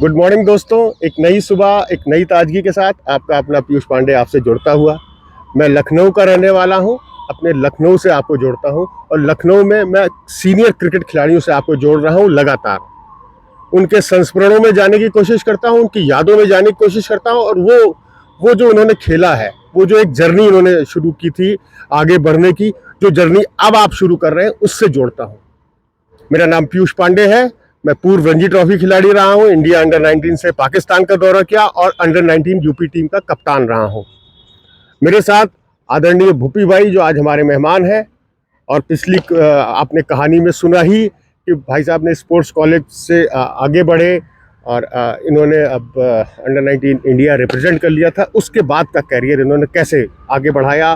Good morning दोस्तों। एक नई सुबह, एक नई ताजगी के साथ आपका अपना पीयूष पांडे आपसे जुड़ता हुआ। मैं लखनऊ का रहने वाला हूं, अपने लखनऊ से आपको जोड़ता हूं और लखनऊ में मैं सीनियर क्रिकेट खिलाड़ियों से आपको जोड़ रहा हूं लगातार। उनके संस्मरणों में जाने की कोशिश करता हूं, उनकी यादों में जाने की कोशिश करता हूं और वो जो उन्होंने खेला है, वो जो एक जर्नी उन्होंने शुरू की थी आगे बढ़ने की, जो जर्नी अब आप शुरू कर रहे हैं, उससे जोड़ता हूं। मेरा नाम पीयूष पांडे है। मैं पूर्व रणजी ट्रॉफी खिलाड़ी रहा हूं, इंडिया अंडर 19 से पाकिस्तान का दौरा किया और अंडर 19 यूपी टीम का कप्तान रहा हूं। मेरे साथ आदरणीय भूपी भाई जो आज हमारे मेहमान हैं। और पिछली आपने कहानी में सुना ही कि भाई साहब ने स्पोर्ट्स कॉलेज से आगे बढ़े और इन्होंने अब अंडर 19 इंडिया रिप्रेजेंट कर लिया था। उसके बाद का कैरियर इन्होंने कैसे आगे बढ़ाया,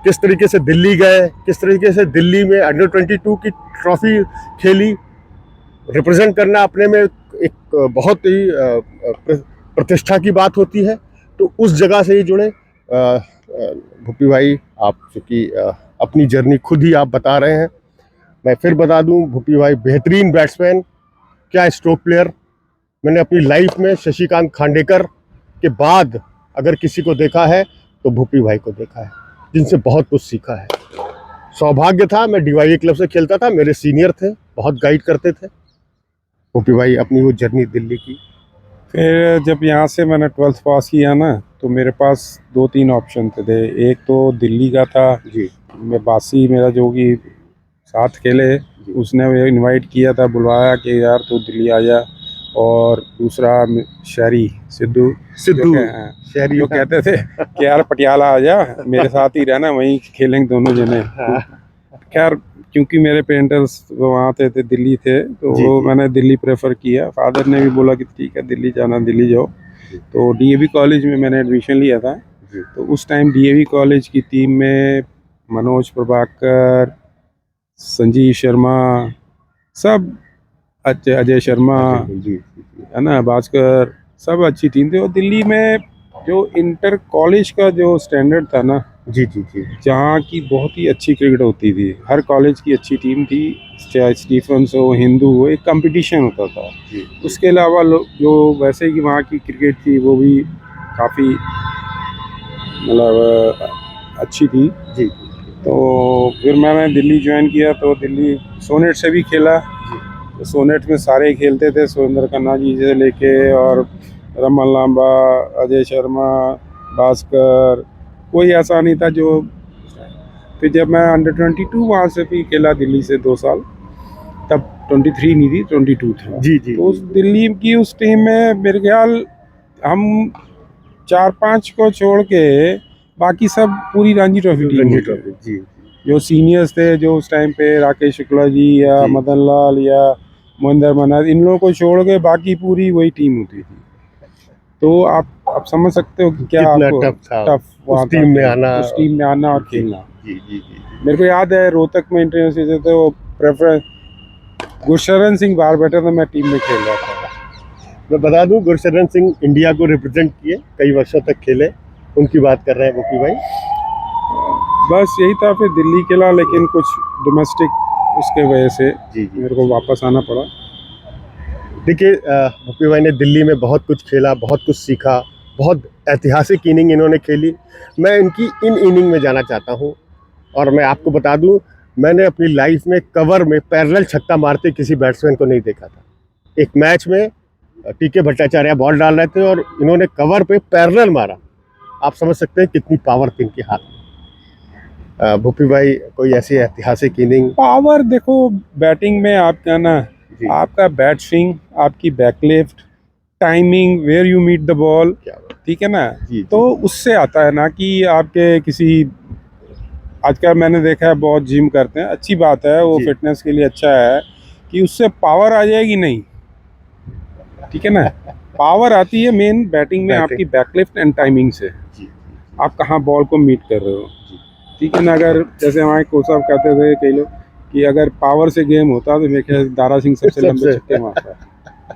किस तरीके से दिल्ली गए, किस तरीके से दिल्ली में अंडर 22 की ट्रॉफी खेली। रिप्रेजेंट करना अपने में एक बहुत ही प्रतिष्ठा की बात होती है, तो उस जगह से ही जुड़े। भूपी भाई, आप चूँकि अपनी जर्नी खुद ही आप बता रहे हैं, मैं फिर बता दूं, भूपी भाई बेहतरीन बैट्समैन, क्या स्ट्रोक प्लेयर। मैंने अपनी लाइफ में शशिकांत खांडेकर के बाद अगर किसी को देखा है तो भूपी भाई को देखा है, जिनसे बहुत कुछ सीखा है। सौभाग्य था, मैं डीवाईए क्लब से खेलता था, मेरे सीनियर थे, बहुत गाइड करते थे। भूपी भाई, अपनी वो जर्नी दिल्ली की। फिर जब यहाँ से मैंने 12th पास किया ना, तो मेरे पास 2-3 ऑप्शन थे। एक तो दिल्ली का था जी। मैं बासी मेरा जो कि साथ खेले, उसने मुझे इनवाइट किया था, बुलवाया कि यार तू दिल्ली आ जा। और दूसरा शहरी सिद्धू शहरी जो कहते थे कि यार पटियाला आ जा, मेरे साथ ही रहना, वहीं खेलेंगे दोनों जने। खैर क्योंकि मेरे पेरेंट्स वहाँ थे दिल्ली थे, तो मैंने दिल्ली प्रेफर किया। फादर ने भी बोला कि ठीक है दिल्ली जाना, दिल्ली जाओ। तो डीएवी कॉलेज में मैंने एडमिशन लिया था। तो उस टाइम डीएवी कॉलेज की टीम में मनोज प्रभाकर, संजीव शर्मा, सब अजय शर्मा है ना, भास्कर, सब अच्छी टीम थी। और दिल्ली में जो इंटर कॉलेज का जो स्टैंडर्ड था ना, जी जी जी, जहाँ की बहुत ही अच्छी क्रिकेट होती थी, हर कॉलेज की अच्छी टीम थी, चाहे स्टीफन्स हो, हिंदू हो, एक कंपटीशन होता था। उसके अलावा जो वैसे की वहाँ की क्रिकेट थी वो भी काफ़ी मतलब अच्छी थी जी। तो फिर मैंने दिल्ली ज्वाइन किया, तो दिल्ली सोनेट से भी खेला। तो सोनेट में सारे खेलते थे, सुरेंद्र खन्ना जी से लेके और रमन लांबा, अजय शर्मा, भास्कर, कोई ऐसा नहीं था जो। फिर जब मैं अंडर 22 वहाँ से भी खेला दिल्ली से 2 साल, तब 23 नहीं थी, 22 था जी जी। तो उस दिल्ली की उस टीम में मेरे ख्याल हम 4-5 को छोड़ के बाकी सब पूरी रणजी ट्रॉफी टीम जी। जो सीनियर्स थे, जो उस टाइम पे राकेश शुक्ला जी या मदन लाल या मोहिंदर मनाज, इन लोगों को छोड़ के बाकी पूरी वही टीम होती थी। तो आप समझ सकते हो कि क्या आपको टफ उस टीम में आना और खेलना। जी जी जी। मेरे को याद है रोहतक में इंटरनेशनल थे, वो प्रेफरेंस गुरशरण सिंह बाहर बैठा था, मैं टीम में खेल रहा था। मैं बता दूं, गुरशरण सिंह इंडिया को रिप्रेजेंट किए, कई वर्षों तक खेले, उनकी बात कर रहे हैं भूपी भाई। बस यही था, फिर दिल्ली खेला, लेकिन कुछ डोमेस्टिक उसके वजह से मेरे को वापस आना पड़ा। देखिए, भूपी भाई ने दिल्ली में बहुत कुछ खेला, बहुत कुछ सीखा, बहुत ऐतिहासिक इनिंग इन्होंने खेली। मैं इनकी इन इनिंग में जाना चाहता हूं। और मैं आपको बता दूं, मैंने अपनी लाइफ में कवर में पैरेलल छक्का मारते किसी बैट्समैन को नहीं देखा था। एक मैच में टीके भट्टाचार्य बॉल डाल रहे थे और इन्होंने कवर पे पैरेलल मारा। आप समझ सकते हैं कितनी पावर थी इनके हाथ में। भूपी भाई, कोई ऐसी ऐतिहासिक इनिंग? पावर देखो, बैटिंग में आपका ना, आपका बैट स्विंग, आपकी backlift, timing, where you meet the ball, ठीक है ना, तो उससे आता है ना कि आपके किसी। आजकल मैंने देखा है बहुत जिम करते हैं, अच्छी बात है, वो फिटनेस के लिए अच्छा है, कि उससे पावर आ जाएगी नहीं, ठीक है ना। पावर आती है मेन बैटिंग में आपकी बैकलिफ्ट एंड टाइमिंग से, आप कहाँ बॉल को मीट कर रहे हो, ठीक है ना। अगर जैसे हमारे कोच साहब कहते थे कई लोग कि अगर पावर से गेम होता तो मेरे ख्याल दारा सिंह सबसे लंबे छक्के मारता है,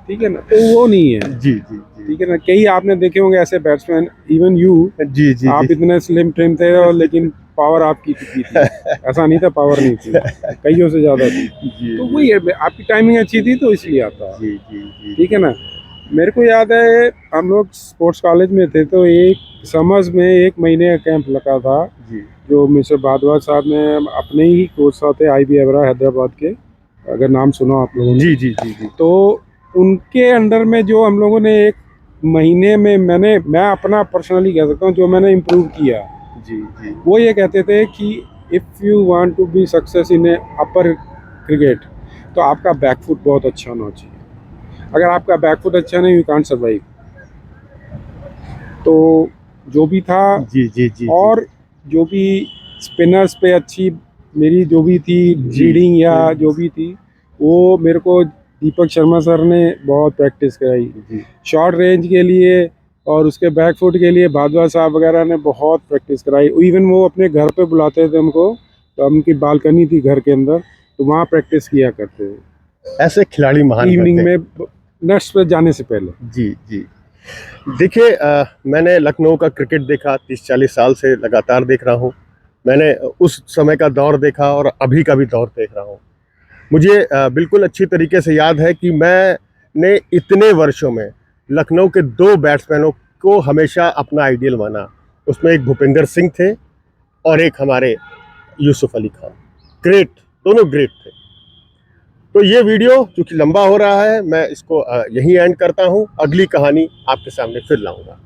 ठीक है ना। तो वो नहीं है जी, ठीक है ना। कई आपने देखे होंगे ऐसे बैट्समैन, इवन यू आप इतने स्लिम ट्रिम थे और लेकिन पावर आपकी कितनी थी? ऐसा नहीं था पावर नहीं थी, कईयों से ज्यादा थी। तो वही है, आपकी टाइमिंग अच्छी थी तो इसलिए आता है, ठीक है ना। मेरे को याद है हम लोग स्पोर्ट्स कॉलेज में थे तो एक समर्स में 1 महीने का कैंप लगा था, जी जो मिस्टर भारद्वाज साहब ने अपने ही कोच साहब थे, IB एवरा हैदराबाद के, अगर नाम सुना आप लोगों ने। जी जी जी जी तो उनके अंडर में जो हम लोगों ने 1 महीने में मैं अपना पर्सनली कह सकता हूँ जो मैंने इम्प्रूव किया, जी जी वो ये कहते थे कि if you want to be success in a upper cricket तो आपका बैक फुट बहुत अच्छा होना चाहिए। अगर आपका बैक फुट अच्छा नहीं, यू कांट सर्वाइव। तो जो भी था, जी जी जी और जो भी स्पिनर्स पे अच्छी मेरी जो भी थी जी रीडिंग या जो भी थी, वो मेरे को दीपक शर्मा सर ने बहुत प्रैक्टिस कराई। जी शॉर्ट रेंज के लिए और उसके बैक फुट के लिए भारद्वाज साहब वगैरह ने बहुत प्रैक्टिस कराई। इवन वो अपने घर पे बुलाते थे हमको, तो उनकी बालकनी थी घर के अंदर, तो वहाँ प्रैक्टिस किया करते थे ऐसे खिलाड़ी महान इवनिंग बनते हैं। में नेट्स पे जाने से पहले। जी जी देखिए, मैंने लखनऊ का क्रिकेट देखा, 30-40 साल से लगातार देख रहा हूँ। मैंने उस समय का दौर देखा और अभी का भी दौर देख रहा हूँ। मुझे बिल्कुल अच्छी तरीके से याद है कि मैंने इतने वर्षों में लखनऊ के 2 बैट्समैनों को हमेशा अपना आइडियल माना। उसमें एक भूपेंद्र सिंह थे और एक हमारे यूसुफ अली खान। ग्रेट, दोनों ग्रेट थे। तो ये वीडियो चूंकि लंबा हो रहा है, मैं इसको यहीं एंड करता हूँ। अगली कहानी आपके सामने फिर लाऊंगा।